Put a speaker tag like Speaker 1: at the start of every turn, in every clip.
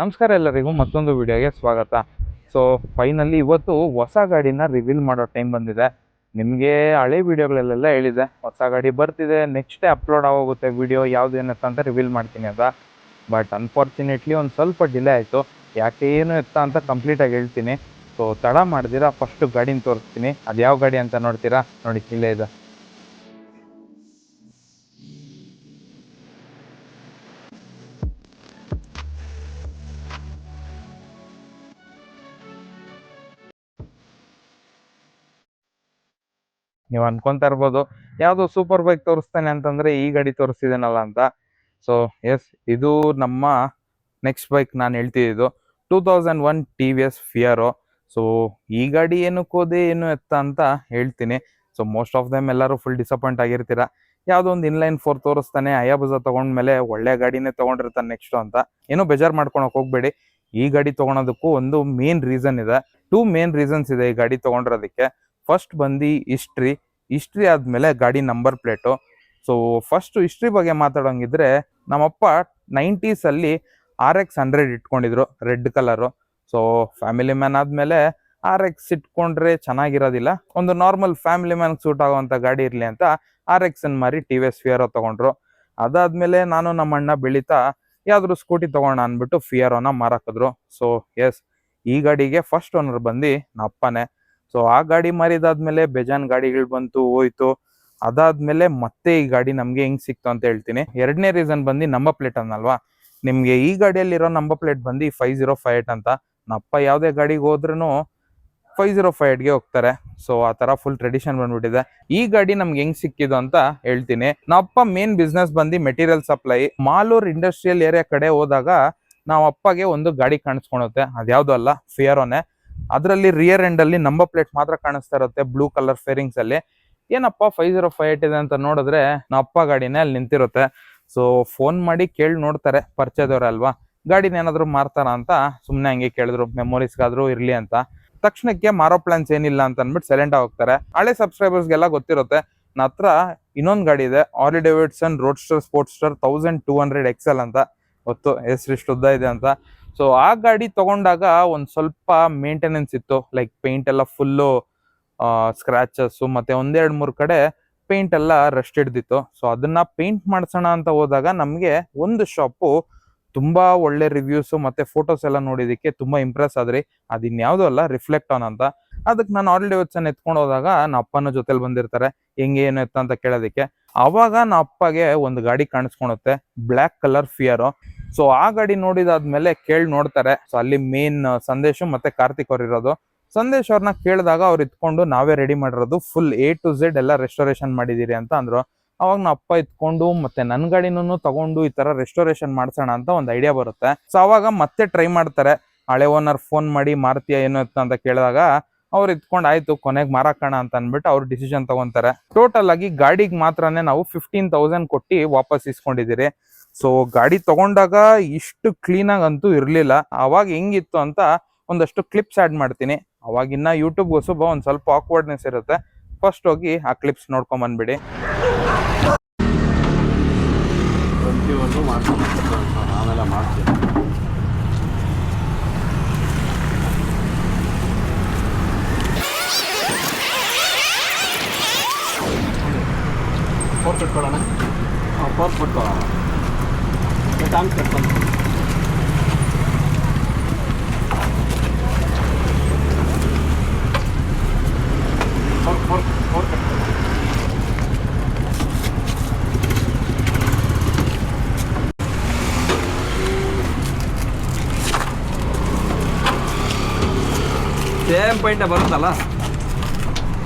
Speaker 1: ನಮಸ್ಕಾರ ಎಲ್ಲರಿಗೂ ಮತ್ತೊಂದು ವಿಡಿಯೋಗೆ ಸ್ವಾಗತ. ಸೊ ಫೈನಲಿ ಇವತ್ತು ಹೊಸ ಗಾಡಿನ ರಿವೀಲ್ ಮಾಡೋ ಟೈಮ್ ಬಂದಿದೆ. ನಿಮಗೆ ಹಳೆ ವಿಡಿಯೋಗಳಲ್ಲೆಲ್ಲ ಹೇಳಿದೆ ಹೊಸ ಗಾಡಿ ಬರ್ತಿದೆ, ನೆಕ್ಸ್ಟೇ ಅಪ್ಲೋಡ್ ಆಗೋಗುತ್ತೆ ವಿಡಿಯೋ ಯಾವುದು ಏನತ್ತ ಅಂತ ರಿವೀಲ್ ಮಾಡ್ತೀನಿ ಅಂತ. ಬಟ್ ಅನ್ಫಾರ್ಚುನೇಟ್ಲಿ ಒಂದು ಸ್ವಲ್ಪ ಡಿಲೇ ಆಯಿತು. ಯಾಕೆ ಏನು ಎತ್ತ ಅಂತ ಕಂಪ್ಲೀಟಾಗಿ ಹೇಳ್ತೀನಿ. ಸೊ ತಡ ಮಾಡ್ದಿರಾ ಫಸ್ಟು ಗಾಡಿನ ತೋರಿಸ್ತೀನಿ. ಅದು ಯಾವ ಗಾಡಿ ಅಂತ ನೋಡ್ತೀರಾ? ನೋಡಿ, ಇಲ್ಲೇ ಇದೆ. ನೀವು ಅನ್ಕೊಂತಾ ಇರ್ಬೋದು ಯಾವುದೋ ಸೂಪರ್ ಬೈಕ್ ತೋರಿಸ್ತಾನೆ ಅಂತಂದ್ರೆ ಈ ಗಾಡಿ ತೋರಿಸ್ತಿದ್ದೇನಲ್ಲ ಅಂತ. ಸೊ ಎಸ್, ಇದು ನಮ್ಮ ನೆಕ್ಸ್ಟ್ ಬೈಕ್ ನಾನು ಹೇಳ್ತಿದ್ದು 2001 TVS ಫಿಯರೋ. ಸೊ ಈ ಗಾಡಿ ಏನಕ್ಕೆ ಹೋದೆ ಏನು ಎತ್ತ ಅಂತ ಹೇಳ್ತೀನಿ. ಸೊ ಮೋಸ್ಟ್ ಆಫ್ ದಮ್ ಎಲ್ಲರೂ ಫುಲ್ ಡಿಸಪಾಯಿಂಟ್ ಆಗಿರ್ತೀರಾ. ಯಾವುದೋ ಒಂದು ಇನ್ಲೈನ್ 4 ತೋರಿಸ್ತಾನೆ, ಅಯಾಬುಜಾ ತಗೊಂಡ್ಮೇಲೆ ಒಳ್ಳೆ ಗಾಡಿನೇ ತಗೊಂಡಿರ್ತಾನೆ ನೆಕ್ಸ್ಟ್ ಅಂತ. ಏನೋ ಬೇಜಾರು ಮಾಡ್ಕೊಳಕ್ ಹೋಗ್ಬೇಡಿ. ಈ ಗಾಡಿ ತಗೊಳೋದಕ್ಕೂ ಒಂದು ಮೇನ್ ರೀಸನ್ ಇದೆ. 2 ಮೇನ್ ರೀಸನ್ಸ್ ಇದೆ ಈ ಗಾಡಿ ತಗೊಂಡಿರೋದಕ್ಕೆ. ಫಸ್ಟ್ ಬಂದು ಹಿಸ್ಟ್ರಿ ಆದ್ಮೇಲೆ ಗಾಡಿ number plate. So first history ಬಗ್ಗೆ ಮಾತಾಡೋಂಗಿದ್ರೆ, ನಮ್ಮಪ್ಪ 90s ಅಲ್ಲಿ RX100 ಇಟ್ಕೊಂಡಿದ್ರು, red colour. So family man ಆದ್ಮೇಲೆ RX ಇಟ್ಕೊಂಡ್ರೆ ಚೆನ್ನಾಗಿರೋದಿಲ್ಲ, ಒಂದು ನಾರ್ಮಲ್ ಫ್ಯಾಮಿಲಿ ಮ್ಯಾನ್ ಸೂಟ್ ಆಗುವಂತ ಗಾಡಿ ಇರ್ಲಿ ಅಂತ RX ಮಾರಿ TVS ಫಿಯರೋ ತಗೊಂಡ್ರು. ಅದಾದ್ಮೇಲೆ ನಾನು ನಮ್ಮ ಅಣ್ಣ ಬೆಳೀತಾ ಯಾವ್ದಾದ್ರು ಸ್ಕೂಟಿ ತಗೋಣ ಅನ್ಬಿಟ್ಟು ಫಿಯರೋನ ಮಾರಾಕಿದ್ರು. ಸೊ ಎಸ್, ಈ ಗಾಡಿಗೆ ಫಸ್ಟ್ ಓನರ್ ಬಂದು ನಮ್ಮ ಅಪ್ಪನೇ. ಸೊ ಆ ಗಾಡಿ ಮಾರಿದಾದ್ಮೇಲೆ ಬೇಜಾನ್ ಗಾಡಿಗಳು ಬಂತು ಹೋಯ್ತು. ಅದಾದ್ಮೇಲೆ ಮತ್ತೆ ಈ ಗಾಡಿ ನಮ್ಗೆ ಹೆಂಗ್ ಸಿಕ್ತು ಅಂತ ಹೇಳ್ತೀನಿ. ಎರಡನೇ ರೀಸನ್ ಬಂದು ನಂಬರ್ ಪ್ಲೇಟ್ ಅನ್ನಲ್ವಾ. ನಿಮ್ಗೆ ಈ ಗಾಡಿಯಲ್ಲಿರೋ ನಂಬರ್ ಪ್ಲೇಟ್ ಬಂದು 5058 ಅಂತ. ನಮ್ಮಪ್ಪ ಯಾವುದೇ ಗಾಡಿಗೆ ಹೋದ್ರೂ 5058ಗೆ ಹೋಗ್ತಾರೆ. ಸೊ ಆ ತರ ಫುಲ್ ಟ್ರೆಡಿಷನ್ ಬಂದ್ಬಿಟ್ಟಿದೆ. ಈ ಗಾಡಿ ನಮ್ಗೆ ಹೆಂಗ್ ಸಿಕ್ಕಿದ್ದು ಅಂತ ಹೇಳ್ತೀನಿ. ನಮ್ಮಪ್ಪ ಮೇನ್ ಬಿಸ್ನೆಸ್ ಬಂದು material supply. Malur industrial area ಕಡೆ ಹೋದಾಗ ನಾವು ಅಪ್ಪಗೆ ಒಂದು ಗಾಡಿ ಕಾಣಿಸ್ಕೊಳುತ್ತೆ. ಅದ್ಯಾವ್ದು ಅಲ್ಲ, ಫಿಯರೋನೆ. ಅದರಲ್ಲಿ ರಿಯರ್ ಎಂಡ್ ಅಲ್ಲಿ ನಂಬರ್ ಪ್ಲೇಟ್ ಮಾತ್ರ ಕಾಣಿಸ್ತಾ ಇರುತ್ತೆ, ಬ್ಲೂ ಕಲರ್ ಫೇರಿಂಗ್ಸ್ ಅಲ್ಲಿ. ಏನಪ್ಪ 5058 ಇದೆ ಅಂತ ನೋಡಿದ್ರೆ ನಮ್ಮ ಅಪ್ಪ ಗಾಡಿನೇ ಅಲ್ಲಿ ನಿಂತಿರುತ್ತೆ. ಸೊ ಫೋನ್ ಮಾಡಿ ಕೇಳಿ ನೋಡ್ತಾರೆ, ಪರಿಚಯದವ್ರೆ ಅಲ್ವಾ, ಗಾಡಿನ ಏನಾದ್ರು ಮಾರ್ತಾರ ಅಂತ ಸುಮ್ನೆ ಹಂಗೆ ಕೇಳಿದ್ರು, ಮೆಮೊರೀಸ್ಗಾದ್ರೂ ಇರ್ಲಿ ಅಂತ. ತಕ್ಷಣಕ್ಕೆ ಮಾರೋ ಪ್ಲಾನ್ಸ್ ಏನಿಲ್ಲ ಅಂತ ಅಂದ್ಬಿಟ್ಟು ಸೈಲೆಂಟ್ ಆಗಿ ಹೋಗ್ತಾರೆ. ಹಳೆ ಸಬ್ಸ್ಕ್ರೈಬರ್ಸ್ಗೆಲ್ಲ ಗೊತ್ತಿರುತ್ತೆ, ನನ್ನ ಹತ್ರ ಇನ್ನೊಂದು ಗಾಡಿ ಇದೆ, ಹಾರ್ಲಿ ಡೇವಿಡ್ಸನ್ ರೋಡ್ಸ್ಟರ್ ಸ್ಪೋರ್ಟ್ಸ್ಟರ್ 1200 XL ಅಂತ. ಗೊತ್ತು ಹೆಸರಿಷ್ಟು ಉದ್ದ ಇದೆ ಅಂತ. ಸೊ ಆ ಗಾಡಿ ತಗೊಂಡಾಗ ಒಂದ್ ಸ್ವಲ್ಪ ಮೇಂಟೆನೆನ್ಸ್ ಇತ್ತು, ಲೈಕ್ ಪೇಂಟ್ ಎಲ್ಲ ಫುಲ್ಲು ಸ್ಕ್ರಾಚಸ್, ಮತ್ತೆ 1-2-3 ಕಡೆ ಪೇಂಟ್ ಎಲ್ಲ ರಸ್ಟ್ ಹಿಡ್ದಿತ್ತು. ಸೊ ಅದನ್ನ ಪೇಂಟ್ ಮಾಡ್ಸೋಣ ಅಂತ ಹೋದಾಗ ನಮ್ಗೆ ಒಂದು ಶಾಪು ತುಂಬಾ ಒಳ್ಳೆ ರಿವ್ಯೂಸ್ ಮತ್ತೆ ಫೋಟೋಸ್ ಎಲ್ಲ ನೋಡಿದಕ್ಕೆ ತುಂಬಾ ಇಂಪ್ರೆಸ್ ಆದ್ರಿ. ಅದಿನ್ಯಾವುದೂ ಅಲ್ಲ, ರಿಫ್ಲೆಕ್ಟ್ ಆನ್ ಅಂತ. ಅದಕ್ಕೆ ನಾನು ಹಾರ್ಲಿ ಡೇವಿಡ್ಸನ್ ಎತ್ಕೊಂಡು ಹೋದಾಗ ನಮ್ಮ ಅಪ್ಪನ ಜೊತೆಲಿ ಬಂದಿರ್ತಾರೆ, ಹೆಂಗೆ ಏನು ಎತ್ತ ಅಂತ ಕೇಳೋದಕ್ಕೆ. ಅವಾಗ ನಮ್ಮ ಅಪ್ಪಗೆ ಒಂದು ಗಾಡಿ ಕಾಣಿಸ್ಕೊಳುತ್ತೆ, ಬ್ಲ್ಯಾಕ್ ಕಲರ್ ಫಿಯರೋ. ಸೊ ಆ ಗಾಡಿ ನೋಡಿದಾದ್ಮೇಲೆ ಕೇಳಿ ನೋಡ್ತಾರೆ. ಸೊ ಅಲ್ಲಿ ಮೇನ್ ಸಂದೇಶ್ ಮತ್ತೆ ಕಾರ್ತಿಕ್ ಅವ್ರು ಇರೋದು. ಸಂದೇಶ್ ಅವ್ರನ್ನ ಕೇಳಿದಾಗ ಅವ್ರು ಇತ್ಕೊಂಡು ನಾವೇ ರೆಡಿ ಮಾಡಿರೋದು, ಫುಲ್ A to Z ಎಲ್ಲ ರೆಸ್ಟೋರೇಷನ್ ಮಾಡಿದೀರಿ ಅಂತ ಅಂದ್ರು. ಅವಾಗ ನಮ್ಮ ಅಪ್ಪ ಇತ್ಕೊಂಡು ಮತ್ತೆ ನನ್ನ ಗಾಡಿನೂ ತಗೊಂಡು ಈ ತರ ರೆಸ್ಟೋರೇಷನ್ ಮಾಡ್ಸೋಣ ಅಂತ ಒಂದು ಐಡಿಯಾ ಬರುತ್ತೆ. ಸೊ ಅವಾಗ ಮತ್ತೆ ಟ್ರೈ ಮಾಡ್ತಾರೆ. ಹಳೆ ಓನರ್ ಫೋನ್ ಮಾಡಿ ಮಾರ್ತೀಯ ಏನು ಅಂತ ಕೇಳಿದಾಗ ಅವ್ರು ಇತ್ಕೊಂಡು ಆಯ್ತು ಕೊನೆಗೆ ಮಾರಾಕೋಣ ಅಂತ ಅಂದ್ಬಿಟ್ಟು ಅವ್ರು ಡಿಸಿಷನ್ ತಗೊಂತಾರೆ. ಟೋಟಲ್ ಆಗಿ ಗಾಡಿಗೆ ಮಾತ್ರನೇ ನಾವು 15,000 ಕೊಟ್ಟು ವಾಪಸ್ ಇಸ್ಕೊಂಡಿದ್ದೀರಿ. ಸೊ ಗಾಡಿ ತಗೊಂಡಾಗ ಇಷ್ಟು ಕ್ಲೀನ್ ಆಗಂತೂ ಇರ್ಲಿಲ್ಲ. ಅವಾಗ ಹೆಂಗಿತ್ತು ಅಂತ ಒಂದಷ್ಟು ಕ್ಲಿಪ್ಸ್ ಆಡ್ ಮಾಡ್ತೀನಿ. ಅವಾಗಿನ್ನ ಯೂಟ್ಯೂಬ್ ಹೊಸಬ ಒಂದ್ ಸ್ವಲ್ಪ ಆಕ್ವರ್ಡ್ನೆಸ್ ಇರುತ್ತೆ. ಫಸ್ಟ್ ಹೋಗಿ ಆ ಕ್ಲಿಪ್ಸ್ ನೋಡ್ಕೊಂಡ್ ಬಂದ್ಬಿಡಿ.
Speaker 2: ಆಮೇಲೆ ಮಾಡ್ತೀನಿ. ಫೋರ್ಕ್ ಇಟ್ಕೊಳ್ಳೋಣ, ಫೋರ್ಕ್ ಬಿಟ್ಕೊಳ್ಳೋಣ, ಟಾಂಗ್ ಕಟ್ಕೊಂಡು fork fork fork same paint ಬರುತ್ತಲ್ಲ,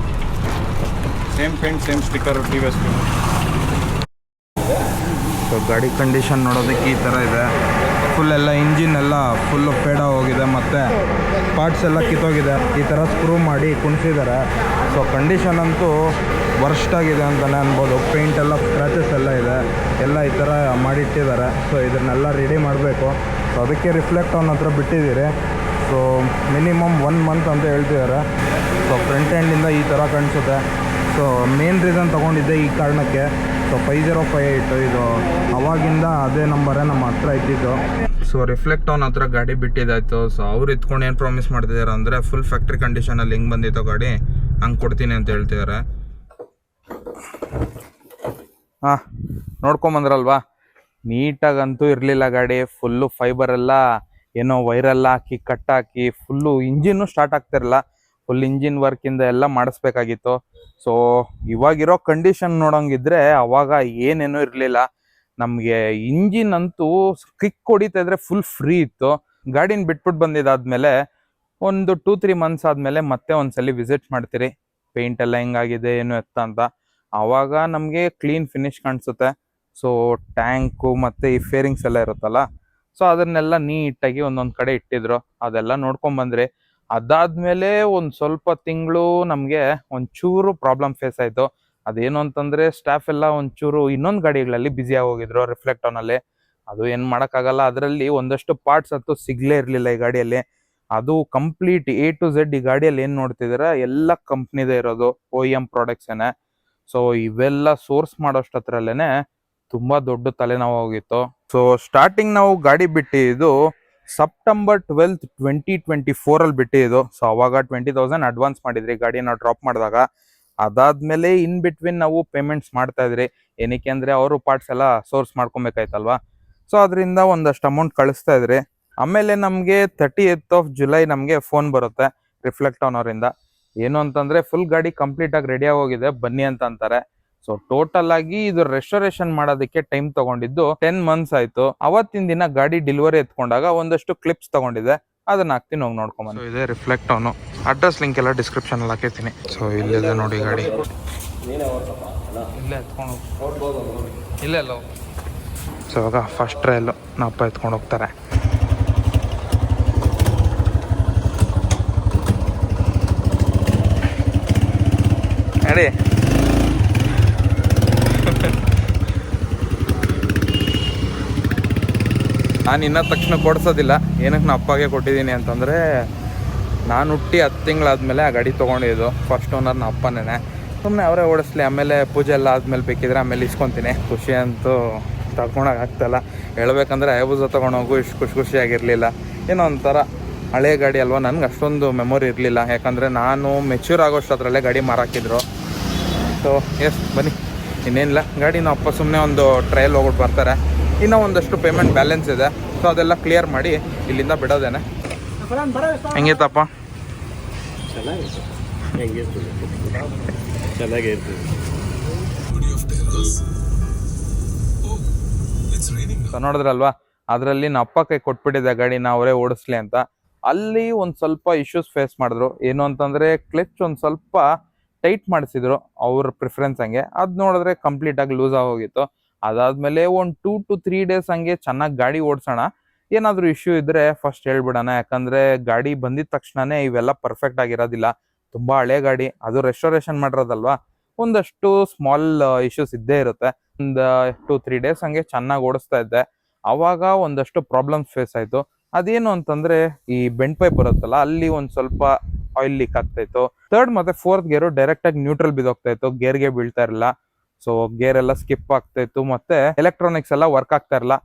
Speaker 1: same paint same sticker TVS. So ಗಾಡಿ ಕಂಡೀಷನ್ ನೋಡೋದಕ್ಕೆ ಈ ಥರ ಇದೆ. ಫುಲ್ ಎಲ್ಲ ಇಂಜಿನ್ ಎಲ್ಲ ಫುಲ್ಲು ಫೇಡ ಹೋಗಿದೆ, ಮತ್ತು ಪಾರ್ಟ್ಸ್ ಎಲ್ಲ ಕಿತ್ತೋಗಿದೆ. ಈ ಥರ ಸ್ಕ್ರೂ ಮಾಡಿ ಕುಣಿಸಿದ್ದಾರೆ. ಸೊ ಕಂಡೀಷನ್ ಅಂತೂ ವರ್ಸ್ಟ್ ಆಗಿದೆ ಅಂತಲೇ ಅನ್ಬೋದು. ಪೇಂಟ್ ಎಲ್ಲ ಸ್ಕ್ರಾಚಸ್ ಎಲ್ಲ ಇದೆ, ಎಲ್ಲ ಈ ಥರ ಮಾಡಿಟ್ಟಿದ್ದಾರೆ. ಸೊ ಇದನ್ನೆಲ್ಲ ರೆಡಿ ಮಾಡಬೇಕು. ಸೊ ಅದಕ್ಕೆ ರಿಫ್ಲೆಕ್ಟ್ ಅವನ ಹತ್ರ ಬಿಟ್ಟಿದ್ದೀರಿ. ಸೊ ಮಿನಿಮಮ್ 1 ಮಂತ್ ಅಂತ ಹೇಳ್ತಿದ್ದಾರೆ. ಸೊ ಫ್ರಂಟ್ ಎಂಡಿಂದ ಈ ಥರ ಕಾಣಿಸುತ್ತೆ. ಸೊ ಮೇನ್ ರೀಸನ್ ತೊಗೊಂಡಿದ್ದೆ ಈ ಕಾರಣಕ್ಕೆ. ಸೊ 5058 ಇದು ಅವಾಗಿಂದ ಅದೇ ನಂಬರೇ ನಮ್ಮ ಹತ್ರ ಇದ್ದಿದ್ದು. ಸೊ ರಿಫ್ಲೆಕ್ಟ್ ಅವನ ಹತ್ರ ಗಾಡಿ ಬಿಟ್ಟಿದ್ದಾಯ್ತು. ಸೊ ಅವ್ರು ಎತ್ಕೊಂಡು ಏನು ಪ್ರಾಮಿಸ್ ಮಾಡ್ತಿದ್ದಾರೆ ಅಂದರೆ ಫುಲ್ ಫ್ಯಾಕ್ಟ್ರಿ ಕಂಡೀಷನಲ್ಲಿ ಹೆಂಗೆ ಬಂದಿತ್ತು ಗಾಡಿ ಹಂಗೆ ಕೊಡ್ತೀನಿ ಅಂತ ಹೇಳ್ತಿದ್ದಾರೆ. ಹಾಂ, ನೋಡ್ಕೊಂಬಂದ್ರಲ್ವಾ, ನೀಟಾಗಂತೂ ಇರಲಿಲ್ಲ ಗಾಡಿ. ಫುಲ್ಲು ಫೈಬರ್ ಎಲ್ಲ ಏನೋ ವೈರೆಲ್ಲ ಹಾಕಿ ಕಟ್ಟಾಕಿ ಫುಲ್ಲು ಇಂಜಿನ್ನು ಸ್ಟಾರ್ಟ್ ಆಗ್ತಿರಲ್ಲ. ಫುಲ್ ಇಂಜಿನ್ ವರ್ಕಿಂದ ಎಲ್ಲ ಮಾಡಿಸ್ಬೇಕಾಗಿತ್ತು. ಸೊ ಇವಾಗಿರೋ ಕಂಡೀಷನ್ ನೋಡೋಂಗಿದ್ರೆ ಅವಾಗ ಏನೇನೂ ಇರಲಿಲ್ಲ. ನಮಗೆ ಇಂಜಿನ್ ಅಂತೂ ಕಿಕ್ ಹೊಡಿತಾ ಇದ್ರೆ ಫುಲ್ ಫ್ರೀ ಇತ್ತು. ಗಾಡಿನ ಬಿಟ್ಬಿಟ್ಟು ಬಂದಿದ್ದಾದ್ಮೇಲೆ ಒಂದು 2-3 ಮಂತ್ಸ್ ಆದಮೇಲೆ ಮತ್ತೆ ಒಂದ್ಸಲಿ ವಿಸಿಟ್ ಮಾಡ್ತೀರಿ, ಪೇಂಟ್ ಎಲ್ಲ ಹೆಂಗಾಗಿದೆ ಏನು ಎತ್ತ ಅಂತ. ಆವಾಗ ನಮಗೆ ಕ್ಲೀನ್ ಫಿನಿಶ್ ಕಾಣಿಸುತ್ತೆ. ಸೊ ಟ್ಯಾಂಕು ಮತ್ತು ಈ ಫೇರಿಂಗ್ಸ್ ಎಲ್ಲ ಇರುತ್ತಲ್ಲ, ಸೊ ಅದನ್ನೆಲ್ಲ ನೀಟಾಗಿ ಒಂದೊಂದು ಕಡೆ ಇಟ್ಟಿದ್ರು, ಅದೆಲ್ಲ ನೋಡ್ಕೊಂಬಂದ್ರಿ. ಅದಾದಮೇಲೆ ಒಂದು ಸ್ವಲ್ಪ ತಿಂಗಳು ನಮಗೆ ಒಂಚೂರು ಪ್ರಾಬ್ಲಮ್ ಫೇಸ್ ಆಯಿತು. ಅದೇನು ಅಂತಂದರೆ ಸ್ಟಾಫ್ ಎಲ್ಲ ಒಂಚೂರು ಇನ್ನೊಂದು ಗಾಡಿಗಳಲ್ಲಿ ಬ್ಯುಸಿ ಆಗೋಗಿದ್ರು ರಿಫ್ಲೆಕ್ಟೋನಲ್ಲಿ. ಅದು ಏನು ಮಾಡೋಕ್ಕಾಗಲ್ಲ, ಅದರಲ್ಲಿ ಒಂದಷ್ಟು ಪಾರ್ಟ್ಸ್ ಅಂತೂ ಸಿಗಲೇ ಇರಲಿಲ್ಲ ಈ ಗಾಡಿಯಲ್ಲಿ. ಅದು ಕಂಪ್ಲೀಟ್ A to Z ಈ ಗಾಡಿಯಲ್ಲಿ ಏನು ನೋಡ್ತಿದ್ದೀರಾ ಎಲ್ಲ ಕಂಪ್ನಿದೇ ಇರೋದು, OEM ಪ್ರಾಡಕ್ಟ್ಸೇನೆ. ಸೊ ಇವೆಲ್ಲ ಸೋರ್ಸ್ ಮಾಡೋಷ್ಟತ್ರಲ್ಲೇ ತುಂಬ ದೊಡ್ಡ ತಲೆನೋವು ಹೋಗಿತ್ತು. ಸೊ ಸ್ಟಾರ್ಟಿಂಗ್ ನಾವು ಗಾಡಿ ಬಿಟ್ಟಿದ್ದು ಸೆಪ್ಟೆಂಬರ್ 12, 2024 ಬಿಟ್ಟಿದ್ದು. ಸೊ ಅವಾಗ 20,000 ಅಡ್ವಾನ್ಸ್ ಮಾಡಿದ್ರಿ ಗಾಡಿನ ಡ್ರಾಪ್ ಮಾಡಿದಾಗ. ಅದಾದ್ಮೇಲೆ ಇನ್ ಬಿಟ್ವೀನ್ ನಾವು ಪೇಮೆಂಟ್ಸ್ ಮಾಡ್ತಾ ಇದ್ರಿ. ಏನಕ್ಕೆ ಅಂದರೆ ಅವರು ಪಾರ್ಟ್ಸ್ ಎಲ್ಲ ಸೋರ್ಸ್ ಮಾಡ್ಕೊಬೇಕಾಯ್ತಲ್ವಾ. ಸೊ ಅದರಿಂದ ಒಂದಷ್ಟು ಅಮೌಂಟ್ ಕಳಿಸ್ತಾ ಇದ್ರಿ. ಆಮೇಲೆ ನಮಗೆ 30th ಜುಲೈ ನಮಗೆ ಫೋನ್ ಬರುತ್ತೆ ರಿಫ್ಲೆಕ್ಟ್ ಅವರಿಂದ. ಏನು ಅಂತಂದರೆ ಫುಲ್ ಗಾಡಿ ಕಂಪ್ಲೀಟಾಗಿ ರೆಡಿ ಆಗೋಗಿದೆ, ಬನ್ನಿ ಅಂತ ಅಂತಾರೆ. ಸೊ ಟೋಟಲ್ ಆಗಿ ಇದು ರೆಸ್ಟೋರೇಷನ್ ಮಾಡೋದಕ್ಕೆ ಟೈಮ್ ತಗೊಂಡಿದ್ದು 10 ಮಂತ್ಸ್ ಆಯ್ತು. ಅವತ್ತಿನ ದಿನ ಗಾಡಿ ಡೆಲಿವರಿ ಎತ್ಕೊಂಡಾಗ ಒಂದಷ್ಟು ಕ್ಲಿಪ್ಸ್ ತಗೊಂಡಿದ್ದೆ, ಅದನ್ನ ಹಾಕ್ತೀನಿ, ಹೋಗಿ ನೋಡ್ಕೊಂಬಂದು. ಇದೆ ರಿಫ್ಲೆಕ್ಟ್ ಅವನು, ಅಡ್ರೆಸ್ ಲಿಂಕ್ ಎಲ್ಲ ಡಿಸ್ಕ್ರಿಪ್ಷನ್ ಅಲ್ಲಿ ಹಾಕಿರ್ತೀನಿ. ಸೊ ಇಲ್ಲಿದೆ ನೋಡಿ ಗಾಡಿ, ಇಲ್ಲೇ ಎತ್ಕೊಂಡು ಇಲ್ಲೇ ಅಲ್ಲ. ಸೊ ಇವಾಗ ಫಸ್ಟ್ ಟ್ರಯಲ್ಲು ನಮ್ಮ ಅಪ್ಪ ಎತ್ಕೊಂಡು ಹೋಗ್ತಾರೆ. ನಡಿ. ನಾನು ಇನ್ನೂ ತಕ್ಷಣ ಕೊಡ್ಸೋದಿಲ್ಲ. ಏನಕ್ಕೆ ನಾನು ಅಪ್ಪಗೆ ಕೊಟ್ಟಿದ್ದೀನಿ ಅಂತಂದರೆ, ನಾನು ಹುಟ್ಟಿ 10 ತಿಂಗಳಾದಮೇಲೆ ಆ ಗಾಡಿ ತೊಗೊಂಡಿದ್ದು. ಫಸ್ಟ್ ಓನರ್ ನಮ್ಮ ಅಪ್ಪನೇ. ಸುಮ್ಮನೆ ಅವರೇ ಓಡಿಸ್ಲಿ, ಆಮೇಲೆ ಪೂಜೆ ಎಲ್ಲ ಆದಮೇಲೆ ಬೇಕಿದ್ರೆ ಆಮೇಲೆ ಇಸ್ಕೊತೀನಿ. ಖುಷಿ ಅಂತೂ ತಗೊಳಕ್ಕೆ ಆಗ್ತಾಯಿಲ್ಲ. ಹೇಳ್ಬೇಕಂದ್ರೆ ಐಬೂಸ ತೊಗೊಂಡೋಗು ಇಷ್ಟು ಖುಷಿಯಾಗಿರಲಿಲ್ಲ. ಏನೋ ಒಂಥರ ಹಳೆ ಗಾಡಿ ಅಲ್ವಾ, ನನಗೆ ಅಷ್ಟೊಂದು ಮೆಮೊರಿ ಇರಲಿಲ್ಲ. ಯಾಕಂದರೆ ನಾನು ಮೆಚ್ಯೂರ್ ಆಗೋಷ್ಟರಲ್ಲೇ ಗಾಡಿ ಮಾರಾಕಿದ್ರು. ಸೊ ಎಸ್ ಬನ್ನಿ, ಇನ್ನೇನಿಲ್ಲ. ಗಾಡಿನ ಅಪ್ಪ ಸುಮ್ಮನೆ ಒಂದು ಟ್ರಯಲ್ ಹೋಗ್ಬಿಟ್ಟು ಬರ್ತಾರೆ. ಇನ್ನೂ ಒಂದಷ್ಟು ಪೇಮೆಂಟ್ ಬ್ಯಾಲೆನ್ಸ್ ಇದೆ. ಸೊ ಅದೆಲ್ಲ ಕ್ಲಿಯರ್ ಮಾಡಿ ಇಲ್ಲಿಂದ ಬಿಡೋದೇನೆ. ಹೆಂಗಿತ್ತಪ್ಪ? ಸೊ ನೋಡಿದ್ರಲ್ವಾ, ಅದರಲ್ಲಿ ನಮ್ಮ ಅಪ್ಪ ಕೈ ಕೊಟ್ಬಿಟ್ಟಿದ್ದೆ ಗಾಡಿನ ಅವರೇ ಓಡಿಸ್ಲಿ ಅಂತ. ಅಲ್ಲಿ ಒಂದು ಸ್ವಲ್ಪ ಇಶ್ಯೂಸ್ ಫೇಸ್ ಮಾಡಿದ್ರು. ಏನು ಅಂತಂದರೆ ಕ್ಲಚ್ ಒಂದು ಸ್ವಲ್ಪ ಟೈಟ್ ಮಾಡಿಸಿದ್ರು ಅವ್ರ ಪ್ರಿಫರೆನ್ಸ್ ಹಂಗೆ. ಅದು ನೋಡಿದ್ರೆ ಕಂಪ್ಲೀಟಾಗಿ ಲೂಸ್ ಆಗೋಗಿತ್ತು. ಅದಾದಮೇಲೆ ಒಂದು 2 to 3 ಡೇಸ್ ಹಂಗೆ ಚೆನ್ನಾಗಿ ಗಾಡಿ ಓಡಿಸೋಣ, ಏನಾದರೂ ಇಶ್ಯೂ ಇದ್ದರೆ ಫಸ್ಟ್ ಹೇಳ್ಬಿಡೋಣ. ಯಾಕಂದರೆ ಗಾಡಿ ಬಂದಿದ ತಕ್ಷಣವೇ ಇವೆಲ್ಲ ಪರ್ಫೆಕ್ಟ್ ಆಗಿರೋದಿಲ್ಲ. ತುಂಬ ಹಳೆ ಗಾಡಿ, ಅದು ರೆಸ್ಟೋರೇಷನ್ ಮಾಡಿರೋದಲ್ವಾ, ಒಂದಷ್ಟು ಸ್ಮಾಲ್ ಇಶ್ಯೂಸ್ ಇದ್ದೇ ಇರುತ್ತೆ. ಒಂದು 2-3 ಡೇಸ್ ಹಂಗೆ ಚೆನ್ನಾಗಿ ಓಡಿಸ್ತಾ ಇದ್ದೆ. ಆವಾಗ ಒಂದಷ್ಟು ಪ್ರಾಬ್ಲಮ್ಸ್ ಫೇಸ್ ಆಯಿತು. ಅದೇನು ಅಂತಂದರೆ ಈ ಬೆಂಡ್ ಪೈಪ್ ಬರುತ್ತಲ್ಲ, ಅಲ್ಲಿ ಒಂದು ಸ್ವಲ್ಪ ಆಯಿಲ್ ಲೀಕ್ ಆಗ್ತಾಯಿತ್ತು. 3rd ಮತ್ತು 4th ಗೇರು ಡೈರೆಕ್ಟಾಗಿ ನ್ಯೂಟ್ರಲ್ ಬಿದ್ದೋಗ್ತಾ ಇತ್ತು, ಗೇರ್ಗೆ ಬೀಳ್ತಾ ಇರಲಿಲ್ಲ. ಸೊ ಗೇರ್ ಎಲ್ಲ ಸ್ಕಿಪ್ ಆಗ್ತಾ ಇತ್ತು, ಮತ್ತೆ ಎಲೆಕ್ಟ್ರಾನಿಕ್ಸ್ ಎಲ್ಲ ವರ್ಕ್ ಆಗ್ತಾ ಇರಲ್ಲ.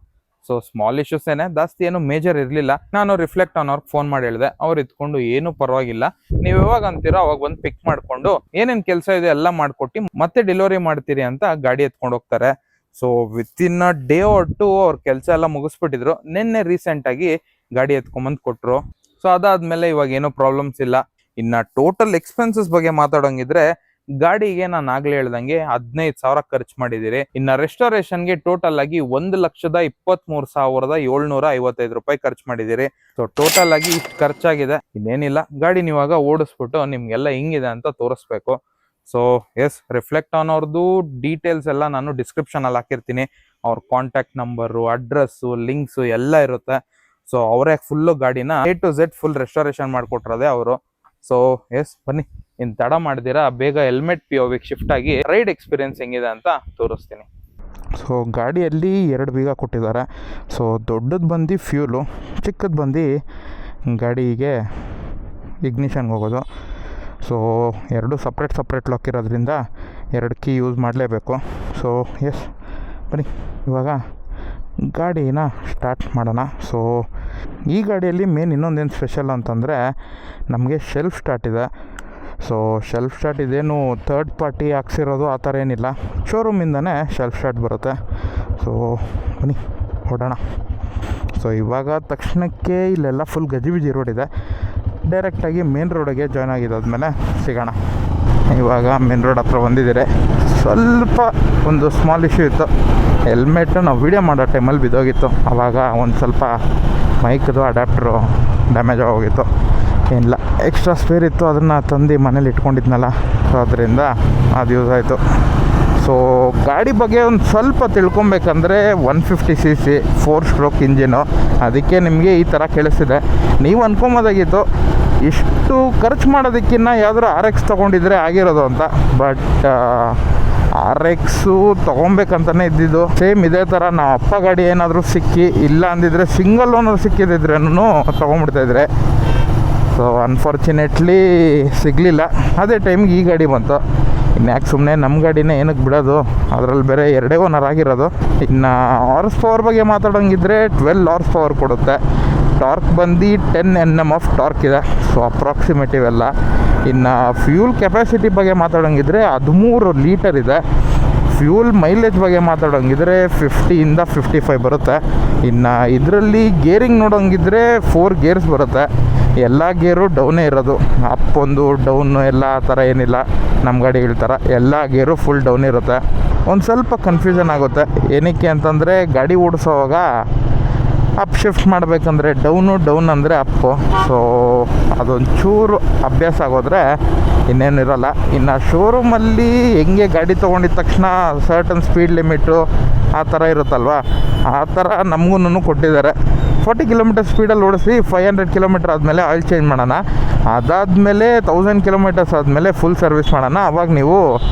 Speaker 1: ಸೊ ಸ್ಮಾಲ್ ಇಶ್ಯೂಸ್ ಏನೇ, ಜಾಸ್ತಿ ಏನು ಮೇಜರ್ ಇರಲಿಲ್ಲ. ನಾನು ರಿಫ್ಲೆಕ್ಟ್ ಅವ್ರಿಗೆ ಫೋನ್ ಮಾಡಿ ಹೇಳಿದೆ. ಅವ್ರು ಇದ್ಕೊಂಡು ಏನು ಪರವಾಗಿಲ್ಲ, ನೀವು ಯಾವಾಗ ಅಂತೀರೋ ಅವಾಗ ಬಂದು ಪಿಕ್ ಮಾಡಿಕೊಂಡು ಏನೇನು ಕೆಲಸ ಇದೆ ಎಲ್ಲ ಮಾಡಿಕೊಟ್ಟು ಮತ್ತೆ ಡೆಲಿವರಿ ಮಾಡ್ತೀರಿ ಅಂತ ಗಾಡಿ ಎತ್ಕೊಂಡು ಹೋಗ್ತಾರೆ. So within a day or 2 ಅವ್ರ ಕೆಲಸ ಎಲ್ಲ ಮುಗಿಸ್ಬಿಟ್ಟಿದ್ರು. ನಿನ್ನೆ ರೀಸೆಂಟಾಗಿ ಗಾಡಿ ಎತ್ಕೊಂಬಂದು ಕೊಟ್ಟರು. ಸೊ ಅದಾದಮೇಲೆ ಇವಾಗ ಏನೂ ಪ್ರಾಬ್ಲಮ್ಸ್ ಇಲ್ಲ. ಇನ್ನು ಟೋಟಲ್ ಎಕ್ಸ್ಪೆನ್ಸಸ್ ಬಗ್ಗೆ ಮಾತಾಡೋಂಗಿದ್ರೆ, ಗಾಡಿಗೆ ನಾನು ಆಗ್ಲೇ ಹೇಳ್ದಂಗೆ 15,000 ಖರ್ಚು ಮಾಡಿದಿರಿ. ಇನ್ನು ರೆಸ್ಟೋರೇಷನ್ಗೆ ಟೋಟಲ್ ಆಗಿ 1,23,755 ರೂಪಾಯಿ ಖರ್ಚು ಮಾಡಿದಿರಿ. ಸೊ ಟೋಟಲ್ ಆಗಿ ಇಷ್ಟು ಖರ್ಚಾಗಿದೆ. ಇನ್ನೇನಿಲ್ಲ, ಗಾಡಿ ನೀವಾಗ ಓಡಿಸ್ಬಿಟ್ಟು ನಿಮ್ಗೆಲ್ಲ ಹಿಂಗಿದೆ ಅಂತ ತೋರಿಸ್ಬೇಕು. ಸೊ ಎಸ್, ರಿಫ್ಲೆಕ್ಟ್ ಅವ್ರದ್ದು ಡೀಟೇಲ್ಸ್ ಎಲ್ಲ ನಾನು ಡಿಸ್ಕ್ರಿಪ್ಷನ್ ಅಲ್ಲಿ ಹಾಕಿರ್ತೀನಿ. ಅವ್ರ ಕಾಂಟ್ಯಾಕ್ಟ್ ನಂಬರು, ಅಡ್ರೆಸ್ಸು, ಲಿಂಕ್ಸು ಎಲ್ಲ ಇರುತ್ತೆ. ಸೊ ಅವರೇ ಫುಲ್ಲು ಗಾಡಿನ A to Z full restoration ಮಾಡಿಕೊಟ್ರದೆ ಅವರು. ಸೊ ಎಸ್ ಬನ್ನಿ, ಇನ್ನು ತಡ ಮಾಡಿದಿರಾ ಬೇಗ ಹೆಲ್ಮೆಟ್ POVಗೆ ಶಿಫ್ಟ್ ಆಗಿ ರೈಡ್ ಎಕ್ಸ್ಪೀರಿಯನ್ಸ್ ಹೆಂಗಿದೆ ಅಂತ ತೋರಿಸ್ತೀನಿ. ಸೊ ಗಾಡಿಯಲ್ಲಿ 2 ಬೀಗ ಕೊಟ್ಟಿದ್ದಾರೆ. ಸೊ ದೊಡ್ಡದು ಬಂದು ಫ್ಯೂಲು, ಚಿಕ್ಕದು ಬಂದು ಗಾಡಿಗೆ ಇಗ್ನಿಷನ್ಗೆ ಹೋಗೋದು. ಸೊ 2 ಸಪ್ರೇಟ್ ಲಾಕ್ ಇರೋದ್ರಿಂದ 2 ಕೀ ಯೂಸ್ ಮಾಡಲೇಬೇಕು. ಸೊ ಸೊ ಎಸ್ ಬನ್ನಿ ಇವಾಗ ಗಾಡಿನ ಸ್ಟಾರ್ಟ್ ಮಾಡೋಣ. ಸೊ ಈ ಗಾಡಿಯಲ್ಲಿ ಮೇನ್ ಇನ್ನೊಂದೇನು ಸ್ಪೆಷಲ್ ಅಂತಂದರೆ ನಮಗೆ ಸೆಲ್ಫ್ ಸ್ಟಾರ್ಟ್ ಇದೆ. ಸೊ ಸೆಲ್ಫ್ ಸ್ಟಾರ್ಟ್ ಇದೇನು ಥರ್ಡ್ ಪಾರ್ಟಿ ಹಾಕ್ಸಿರೋದು ಆ ಥರ ಏನಿಲ್ಲ, ಶೋರೂಮಿಂದನೇ ಸೆಲ್ಫ್ ಸ್ಟಾರ್ಟ್ ಬರುತ್ತೆ. ಸೊ ಬನ್ನಿ ಹೊಡೋಣ. ಸೊ ಇವಾಗ ತಕ್ಷಣಕ್ಕೆ ಇಲ್ಲೆಲ್ಲ ಫುಲ್ ಗಜಿಬಿಜಿ ರೋಡ್ ಇದೆ. ಡೈರೆಕ್ಟಾಗಿ ಮೇನ್ ರೋಡಿಗೆ ಜಾಯ್ನ್ ಆಗಿದ್ದಾದ್ಮೇಲೆ ಸಿಗೋಣ. ಇವಾಗ ಮೇನ್ ರೋಡ್ ಹತ್ರ ಬಂದಿದ್ದೀರಿ. ಸ್ವಲ್ಪ ಒಂದು ಸ್ಮಾಲ್ ಇಶ್ಯೂ ಇತ್ತು. ಹೆಲ್ಮೆಟ್ಟು ನಾವು ವೀಡಿಯೋ ಮಾಡೋ ಟೈಮಲ್ಲಿ ಬಿದ್ದೋಗಿತ್ತು. ಆವಾಗ ಒಂದು ಸ್ವಲ್ಪ ಮೈಕ್ದು ಅಡ್ಯಾಪ್ಟ್ರು ಡ್ಯಾಮೇಜ್ ಆಗೋಗಿತ್ತು. ಏನಿಲ್ಲ, ಎಕ್ಸ್ಟ್ರಾ ಸ್ಪೇರ್ ಇತ್ತು, ಅದನ್ನು ತಂದು ಮನೇಲಿ ಇಟ್ಕೊಂಡಿದ್ನಲ್ಲ, ಸೊ ಅದರಿಂದ ಅದು ಯೂಸ್ ಆಯಿತು. ಸೊ ಗಾಡಿ ಬಗ್ಗೆ ಒಂದು ಸ್ವಲ್ಪ ತಿಳ್ಕೊಬೇಕಂದ್ರೆ 150cc 4 ಸ್ಟ್ರೋಕ್ ಇಂಜಿನು, ಅದಕ್ಕೆ ನಿಮಗೆ ಈ ಥರ ಕೇಳಿಸ್ತಿದೆ. ನೀವು ಅನ್ಕೊಂಬೋದಾಗಿತ್ತು ಇಷ್ಟು ಖರ್ಚು ಮಾಡೋದಕ್ಕಿಂತ ಯಾವ್ದಾದ್ರು RX ತೊಗೊಂಡಿದ್ರೆ ಆಗಿರೋದು ಅಂತ. ಬಟ್ RXು ತೊಗೊಬೇಕಂತಲೇ ಇದ್ದಿದ್ದು. ಸೇಮ್ ಇದೇ ಥರ ನಾವು ಅಪ್ಪ ಗಾಡಿ ಏನಾದರೂ ಸಿಕ್ಕಿ, ಇಲ್ಲ ಅಂದಿದ್ರೆ ಸಿಂಗಲ್ ಓನರ್ ಸಿಕ್ಕಿದ್ರೇನು ತೊಗೊಂಡ್ಬಿಡ್ತಾಯಿದ್ರೆ. ಸೊ ಅನ್ಫಾರ್ಚುನೇಟ್ಲಿ ಸಿಗಲಿಲ್ಲ. ಅದೇ ಟೈಮ್ಗೆ ಈ ಗಾಡಿ ಬಂತು. ಇನ್ಯಾಕೆ ಸುಮ್ಮನೆ ನಮ್ಮ ಗಾಡಿನೇ ಏನಕ್ಕೆ ಬಿಡೋದು, ಅದರಲ್ಲಿ ಬೇರೆ 2 ಓನರ್ ಆಗಿರೋದು. ಇನ್ನು ಹಾರ್ಸ್ ಪವರ್ ಬಗ್ಗೆ ಮಾತಾಡೋಂಗಿದ್ರೆ 12 ಹಾರ್ಸ್ ಪವರ್ ಕೊಡುತ್ತೆ. ಟಾರ್ಕ್ ಬಂದು 10 Nm ಆಫ್ ಟಾರ್ಕ್ ಇದೆ. ಸೊ ಅಪ್ರಾಕ್ಸಿಮೇಟಿವ್ ಎಲ್ಲ. ಇನ್ನು ಫ್ಯೂಲ್ ಕೆಪಾಸಿಟಿ ಬಗ್ಗೆ ಮಾತಾಡೋಂಗಿದ್ರೆ 13 ಲೀಟರ್ ಇದೆ. ಫ್ಯೂಲ್ ಮೈಲೇಜ್ ಬಗ್ಗೆ ಮಾತಾಡೋಂಗಿದ್ರೆ 50ಇಂದ 55 ಬರುತ್ತೆ. ಇನ್ನು ಇದರಲ್ಲಿ ಗೇರಿಂಗ್ ನೋಡೋಂಗಿದ್ರೆ 4 ಗೇರ್ಸ್ ಬರುತ್ತೆ. ಎಲ್ಲ ಗೇರು ಡೌನೇ ಇರೋದು, ಅಪ್ ಒಂದು ಡೌನು ಎಲ್ಲ ಆ ಥರ ಏನಿಲ್ಲ. ನಮ್ಮ ಗಾಡಿಗಳ ಥರ ಎಲ್ಲ ಗೇರು ಫುಲ್ ಡೌನ್ ಇರುತ್ತೆ. ಒಂದು ಸ್ವಲ್ಪ ಕನ್ಫ್ಯೂಷನ್ ಆಗುತ್ತೆ. ಏನಕ್ಕೆ ಅಂತಂದರೆ ಗಾಡಿ ಓಡಿಸೋವಾಗ ಅಪ್ ಶಿಫ್ಟ್ ಮಾಡಬೇಕಂದ್ರೆ ಡೌನ್ ಅಂದರೆ ಅಪ್ಪು. ಸೊ ಅದೊಂಚೂರು ಅಭ್ಯಾಸ ಆಗೋದ್ರೆ ಇನ್ನೇನಿರಲ್ಲ. ಇನ್ನು ಶೋರೂಮಲ್ಲಿ ಹೆಂಗೆ ಗಾಡಿ ತೊಗೊಂಡಿದ ತಕ್ಷಣ ಸರ್ಟನ್ ಸ್ಪೀಡ್ ಲಿಮಿಟು ಆ ಥರ ಇರುತ್ತಲ್ವ, ಆ ಥರ ನಮಗೂ ಕೊಟ್ಟಿದ್ದಾರೆ. 40 ಕಿಲೋಮೀಟರ್ ಸ್ಪೀಡಲ್ಲಿ ಓಡಿಸಿ 500 ಕಿಲೋಮೀಟರ್ ಆದಮೇಲೆ ಆಯಿಲ್ ಚೇಂಜ್ ಮಾಡೋಣ, ಅದಾದಮೇಲೆ 1000 ಕಿಲೋಮೀಟರ್ಸ್ ಆದಮೇಲೆ ಫುಲ್ ಸರ್ವಿಸ್ ಮಾಡೋಣ, ಅವಾಗ ನೀವು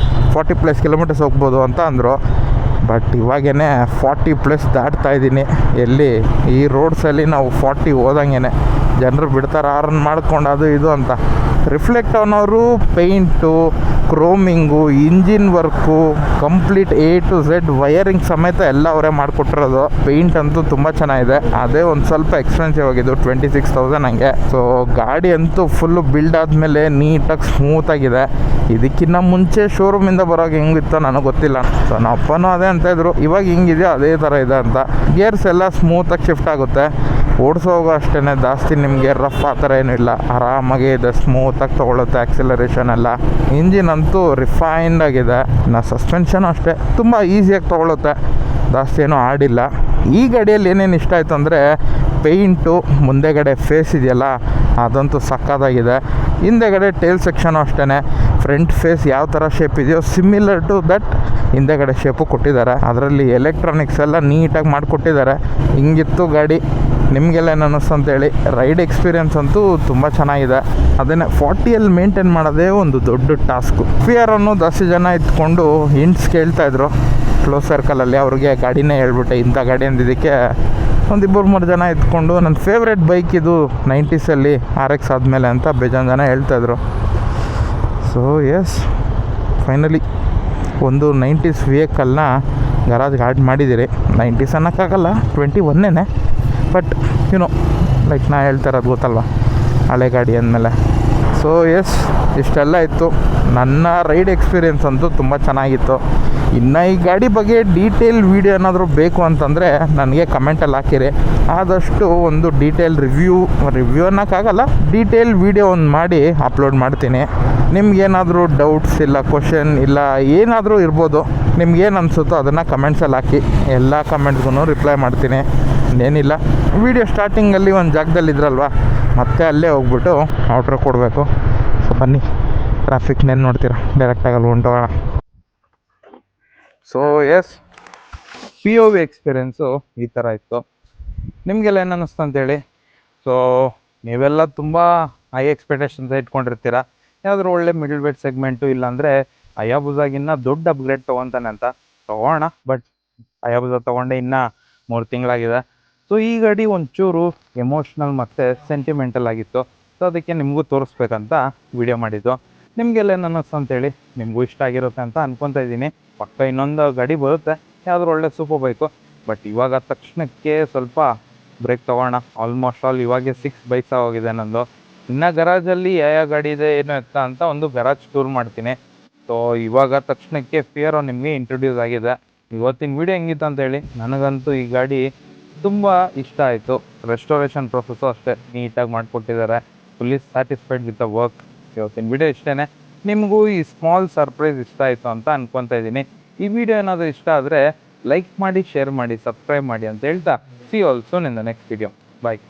Speaker 1: 40+ ಕಿಲೋಮೀಟರ್ಸ್ ಹೋಗ್ಬೋದು ಅಂತ ಅಂದರು. ಬಟ್ ಇವಾಗೇ 40+ ದಾಟ್ತಾ ಇದ್ದೀನಿ. ಎಲ್ಲಿ ಈ ರೋಡ್ಸಲ್ಲಿ ನಾವು 40 ಹೋದಂಗೆ ಜನರು ಬಿಡ್ತಾರೆ ಹಾರ್ನ್ ಮಾಡ್ಕೊಂಡು ಅದು ಇದು ಅಂತ. ರಿಫ್ಲೆಕ್ಟ್ ಅನ್ನೋರು paint, chroming, engine work, complete A to Z wiring ಸಮೇತ ಎಲ್ಲ ಅವರೇ ಮಾಡಿಕೊಟ್ಟಿರೋದು. ಪೇಂಟ್ ಅಂತೂ ತುಂಬ ಚೆನ್ನಾಗಿದೆ. ಅದೇ ಒಂದು ಸ್ವಲ್ಪ ಎಕ್ಸ್ಪೆನ್ಸಿವ್ ಆಗಿದ್ದು 26,000 ಹಂಗೆ. ಸೊ ಗಾಡಿ ಅಂತೂ ಫುಲ್ಲು ಬಿಲ್ಡ್ ಆದಮೇಲೆ ನೀಟಾಗಿ ಸ್ಮೂತಾಗಿದೆ. ಇದಕ್ಕಿಂತ ಮುಂಚೆ ಶೋರೂಮಿಂದ ಬರೋವಾಗ ಹೆಂಗಿತ್ತೋ ನನಗೆ ಗೊತ್ತಿಲ್ಲ. ಸೊ ನಮ್ಮ ಅಪ್ಪನೂ ಅದೇ ಅಂತ ಇದ್ರು, ಇವಾಗ ಹಿಂಗಿದೆ ಅದೇ ಥರ ಇದೆ ಅಂತ. ಗೇರ್ಸ್ ಎಲ್ಲ ಸ್ಮೂತಾಗಿ ಶಿಫ್ಟ್ ಆಗುತ್ತೆ. ಓಡಿಸೋವಾಗ ಅಷ್ಟೇ ಜಾಸ್ತಿ ನಿಮಗೆ ರಫ್ ಆ ಥರ ಏನೂ ಇಲ್ಲ, ಆರಾಮಾಗಿ ಇದೆ, ಸ್ಮೂತಾಗಿ ತೊಗೊಳುತ್ತೆ ಆಕ್ಸಿಲರೇಷನ್ ಎಲ್ಲ. ಇಂಜಿನ್ ಅಂತೂ ರಿಫೈನ್ಡ್ ಆಗಿದೆ. ಇನ್ನು ಸಸ್ಪೆನ್ಷನ್ ಅಷ್ಟೇ ತುಂಬ ಈಸಿಯಾಗಿ ತೊಗೊಳುತ್ತೆ, ಜಾಸ್ತಿ ಏನೂ ಆಡಿಲ್ಲ. ಈ ಗಾಡಿಯಲ್ಲಿ ಏನೇನು ಇಷ್ಟ ಆಯಿತು ಅಂದರೆ ಪೇಂಟು, ಮುಂದೆಗಡೆ ಫೇಸ್ ಇದೆಯಲ್ಲ ಅದಂತೂ ಸಕ್ಕತ್ತಾಗಿದೆ. ಹಿಂದೆಗಡೆ ಟೇಲ್ ಸೆಕ್ಷನು ಅಷ್ಟೇ, ಫ್ರಂಟ್ ಫೇಸ್ ಯಾವ ಥರ ಶೇಪ್ ಇದೆಯೋ ಸಿಮಿಲರ್ ಟು ದಟ್ ಹಿಂದೆಗಡೆ ಶೇಪು ಕೊಟ್ಟಿದ್ದಾರೆ. ಅದರಲ್ಲಿ ಎಲೆಕ್ಟ್ರಾನಿಕ್ಸ್ ಎಲ್ಲ ನೀಟಾಗಿ ಮಾಡಿಕೊಟ್ಟಿದ್ದಾರೆ. ಹಿಂಗಿತ್ತು ಗಾಡಿ. ನಿಮಗೆಲ್ಲ ಏನು ಅನ್ನಿಸ್ತು ಅಂತೇಳಿ. ರೈಡ್ ಎಕ್ಸ್ಪೀರಿಯೆನ್ಸ್ ಅಂತೂ ತುಂಬ ಚೆನ್ನಾಗಿದೆ. ಅದನ್ನೇ 40ಅಲ್ಲಿ ಮೇಂಟೈನ್ ಮಾಡೋದೇ ಒಂದು ದೊಡ್ಡ ಟಾಸ್ಕು. ಫಿಯರನ್ನು ಜಾಸ್ತಿ ಜನ ಇಟ್ಕೊಂಡು ಹಿಂಟ್ಸ್ ಕೇಳ್ತಾಯಿದ್ರು ಕ್ಲೋಸ್ ಸರ್ಕಲಲ್ಲಿ. ಅವ್ರಿಗೆ ಗಾಡಿನೇ ಹೇಳ್ಬಿಟ್ಟೆ ಇಂಥ ಗಾಡಿ ಅಂದಿದ್ದಕ್ಕೆ ಒಂದು 2-3 ಜನ ಇದ್ಕೊಂಡು ನನ್ನ ಫೇವ್ರೆಟ್ ಬೈಕ್ ಇದು 90ಸಲ್ಲಿ RX ಆದಮೇಲೆ ಅಂತ ಬೇಜಾನ್ ಜನ ಹೇಳ್ತಾಯಿದ್ರು. ಸೊ ಎಸ್ ಫೈನಲಿ ಒಂದು 90s ವೆಹಿಕಲ್ನ ಗರಾಜ್ಗೆ ಆಡ್ ಮಾಡಿದ್ದೀರಿ. 90s ಅನ್ನೋಕ್ಕಾಗಲ್ಲ, 21ನೇ. ಬಟ್ ಯುನೋ ಲೈಕ್ ನಾ ಹೇಳ್ತಾ ಇರೋದು ಗೊತ್ತಲ್ವ, ಹಳೆ ಗಾಡಿ ಅಂದಮೇಲೆ. ಸೊ ಎಸ್ ಇಷ್ಟೆಲ್ಲ ಇತ್ತು. ನನ್ನ ರೈಡ್ ಎಕ್ಸ್ಪೀರಿಯೆನ್ಸ್ ಅಂತೂ ತುಂಬ ಚೆನ್ನಾಗಿತ್ತು. ಇನ್ನು ಈ ಗಾಡಿ ಬಗ್ಗೆ ಡೀಟೇಲ್ ವೀಡಿಯೋ ಏನಾದರೂ ಬೇಕು ಅಂತಂದರೆ ನನಗೆ ಕಮೆಂಟಲ್ಲಿ ಹಾಕಿರಿ. ಆದಷ್ಟು ಒಂದು ಡೀಟೇಲ್ ರಿವ್ಯೂ ಅನ್ನೋಕ್ಕಾಗಲ್ಲ, ಡೀಟೇಲ್ ವೀಡಿಯೋ ಒಂದು ಮಾಡಿ ಅಪ್ಲೋಡ್ ಮಾಡ್ತೀನಿ. ನಿಮ್ಗೇನಾದರೂ ಡೌಟ್ಸ್ ಇಲ್ಲ ಕ್ವಶನ್ ಇಲ್ಲ ಏನಾದರೂ ಇರ್ಬೋದು, ನಿಮ್ಗೇನು ಅನಿಸುತ್ತೋ ಅದನ್ನು ಕಮೆಂಟ್ಸಲ್ಲಿ ಹಾಕಿ. ಎಲ್ಲ ಕಮೆಂಟ್ಗೂ ರಿಪ್ಲೈ ಮಾಡ್ತೀನಿ. ಇನ್ನೇನಿಲ್ಲ, ವೀಡಿಯೋ ಸ್ಟಾರ್ಟಿಂಗಲ್ಲಿ ಒಂದು ಜಾಗದಲ್ಲಿ ಇದ್ರಲ್ವ, ಮತ್ತೆ ಅಲ್ಲೇ ಹೋಗ್ಬಿಟ್ಟು ಆರ್ಡ್ರ್ ಕೊಡಬೇಕು. ಸೊ ಬನ್ನಿ, ಟ್ರಾಫಿಕ್ನೇನು ನೋಡ್ತೀರಾ, ಡೈರೆಕ್ಟಾಗಿ ಅಲ್ಲಿ ಹೊಂಟೋಗೋಣ. ಸೊ ಎಸ್ POV ಎಕ್ಸ್ಪೀರಿಯೆನ್ಸು ಈ ಥರ ಇತ್ತು. ನಿಮಗೆಲ್ಲ ಏನು ಅನ್ನಿಸ್ತು ಅಂತೇಳಿ. ಸೊ ನೀವೆಲ್ಲ ತುಂಬ ಹೈ ಎಕ್ಸ್ಪೆಕ್ಟೇಷನ್ಸ್ ಇಟ್ಕೊಂಡಿರ್ತೀರ, ಯಾವುದಾದ್ರು ಒಳ್ಳೆ ಮಿಡಲ್ ವೇಟ್ ಸೆಗ್ಮೆಂಟು, ಇಲ್ಲಾಂದರೆ ಹಯಾಬುಸಾಗಿನ್ನ ದೊಡ್ಡ ಅಪ್ಗ್ರೇಡ್ ತೊಗೊತಾನೆ ಅಂತ ತೊಗೋಣ. ಬಟ್ ಹಯಾಬುಸಾ ತೊಗೊಂಡೆ ಇನ್ನೂ 3 ತಿಂಗಳಾಗಿದೆ. ಸೊ ಈ ಗಾಡಿ ಒಂಚೂರು ಎಮೋಷ್ನಲ್ ಮತ್ತು ಸೆಂಟಿಮೆಂಟಲ್ ಆಗಿತ್ತು. ಸೊ ಅದಕ್ಕೆ ನಿಮಗೂ ತೋರಿಸ್ಬೇಕಂತ ವಿಡಿಯೋ ಮಾಡಿದ್ದು. ನಿಮಗೆಲ್ಲ ಏನು ಅನ್ನಿಸ್ತು ಅಂತೇಳಿ, ನಿಮಗೂ ಇಷ್ಟ ಆಗಿರುತ್ತೆ ಅಂತ ಅನ್ಕೊತಾ ಇದ್ದೀನಿ. ಪಕ್ಕ ಇನ್ನೊಂದು ಗಾಡಿ ಬರುತ್ತೆ, ಯಾವ್ದಾದ್ರು ಒಳ್ಳೆ ಸೂಪರ್ ಬೈಕು. ಬಟ್ ಇವಾಗ ತಕ್ಷಣಕ್ಕೆ ಸ್ವಲ್ಪ ಬ್ರೇಕ್ ತೊಗೋಣ. ಆಲ್ಮೋಸ್ಟ್ ಆಲ್ ಇವಾಗೆ 6 ಬೈಕ್ಸ್ ಆಗೋಗಿದೆ ನಂದು. ಇನ್ನು ಗರಾಜಲ್ಲಿ ಯಾವ ಗಾಡಿ ಇದೆ ಏನು ಎತ್ತ ಅಂತ ಒಂದು ಗರಾಜ್ ಟೂರ್ ಮಾಡ್ತೀನಿ. ಸೊ ಇವಾಗ ತಕ್ಷಣಕ್ಕೆ ಫಿಯರೋ ನಿಮಗೆ ಇಂಟ್ರೊಡ್ಯೂಸ್ ಆಗಿದೆ. ಇವತ್ತಿನ ವಿಡಿಯೋ ಹೆಂಗಿತ್ತು ಅಂತೇಳಿ, ನನಗಂತೂ ಈ ಗಾಡಿ ತುಂಬ ಇಷ್ಟ ಆಯಿತು. ರೆಸ್ಟೋರೇಷನ್ ಪ್ರೊಸೆಸ್ಸು ಅಷ್ಟೇ ನೀಟಾಗಿ ಮಾಡಿಕೊಟ್ಟಿದ್ದಾರೆ. Fully satisfied with the work. ಇವತ್ತಿನ ವಿಡಿಯೋ ಇಷ್ಟೇ. ನಿಮಗೂ ಈ ಸ್ಮಾಲ್ ಸರ್ಪ್ರೈಸ್ ಇಷ್ಟ ಆಯಿತು ಅಂತ ಅನ್ಕೊತಾ ಇದ್ದೀನಿ. ಈ ವಿಡಿಯೋ ಏನಾದರೂ ಇಷ್ಟ ಆದರೆ ಲೈಕ್ ಮಾಡಿ, ಶೇರ್ ಮಾಡಿ, ಸಬ್ಸ್ಕ್ರೈಬ್ ಮಾಡಿ ಅಂತ ಹೇಳ್ತಾ, see also in the next video. Bye.